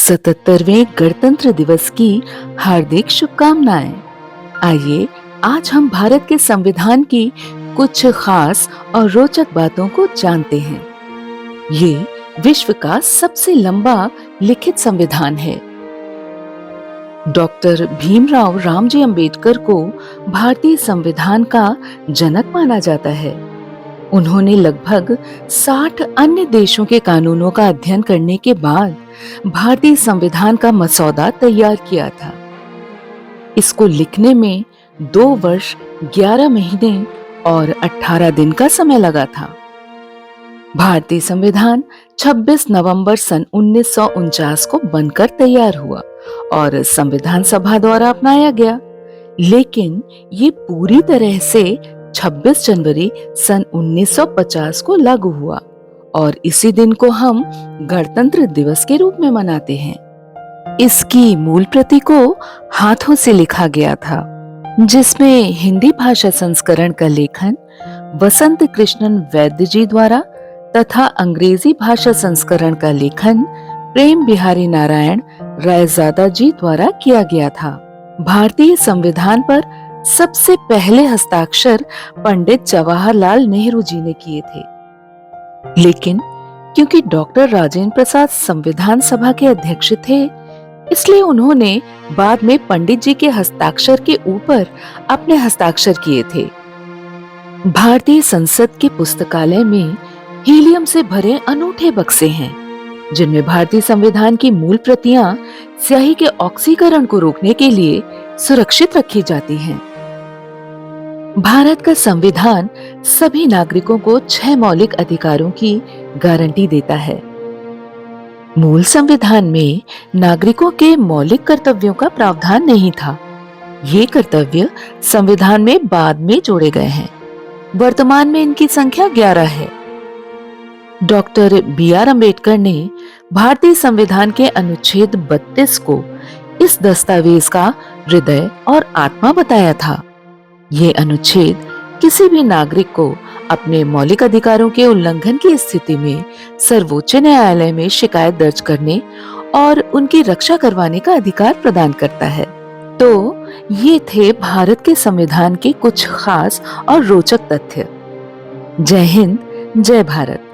77वें गणतंत्र दिवस की हार्दिक शुभकामनाएं। आइए आज हम भारत के संविधान की कुछ खास और रोचक बातों को जानते हैं। ये विश्व का सबसे लंबा लिखित संविधान है। डॉक्टर भीमराव रामजी अंबेडकर को भारतीय संविधान का जनक माना जाता है। उन्होंने लगभग 60 अन्य देशों के कानूनों का अध्ययन करने के बाद भारतीय संविधान का मसौदा तैयार किया था। इसको लिखने में 2 वर्ष 11 महीने और 18 दिन का समय लगा था। भारतीय संविधान 26 नवंबर सन 1949 को बनकर तैयार हुआ और संविधान सभा द्वारा अपनाया गया, लेकिन ये पूरी तरह से 26 जनवरी सन 1950 को लागू हुआ और इसी दिन को हम गणतंत्र दिवस के रूप में मनाते हैं। इसकी मूल प्रति को हाथों से लिखा गया था, जिसमें हिंदी भाषा संस्करण का लेखन वसंत कृष्णन वैद्य जी द्वारा तथा अंग्रेजी भाषा संस्करण का लेखन प्रेम बिहारी नारायण रायजादा जी द्वारा किया गया था। भारतीय संविधान पर सबसे पहले हस्ताक्षर पंडित जवाहरलाल नेहरू जी ने किए थे, लेकिन क्योंकि डॉक्टर राजेंद्र प्रसाद संविधान सभा के अध्यक्ष थे, इसलिए उन्होंने बाद में पंडित जी के हस्ताक्षर के ऊपर अपने हस्ताक्षर किए थे। भारतीय संसद के पुस्तकालय में हीलियम से भरे अनूठे बक्से हैं, जिनमें भारतीय संविधान की मूल प्रतियां स्याही के ऑक्सीकरण को रोकने के लिए सुरक्षित रखी जाती हैं। भारत का संविधान सभी नागरिकों को 6 मौलिक अधिकारों की गारंटी देता है। मूल संविधान में नागरिकों के मौलिक कर्तव्यों का प्रावधान नहीं था। ये कर्तव्य संविधान में बाद में जोड़े गए हैं। वर्तमान में इनकी संख्या 11 है। Doctor B.R. अम्बेडकर ने भारतीय संविधान के अनुच्छेद 32 को इस दस्तावेज का हृदय और आत्मा बताया था। ये अनुच्छेद किसी भी नागरिक को अपने मौलिक अधिकारों के उल्लंघन की स्थिति में सर्वोच्च न्यायालय में शिकायत दर्ज करने और उनकी रक्षा करवाने का अधिकार प्रदान करता है। तो ये थे भारत के संविधान के कुछ खास और रोचक तथ्य। जय हिंद, जय भारत।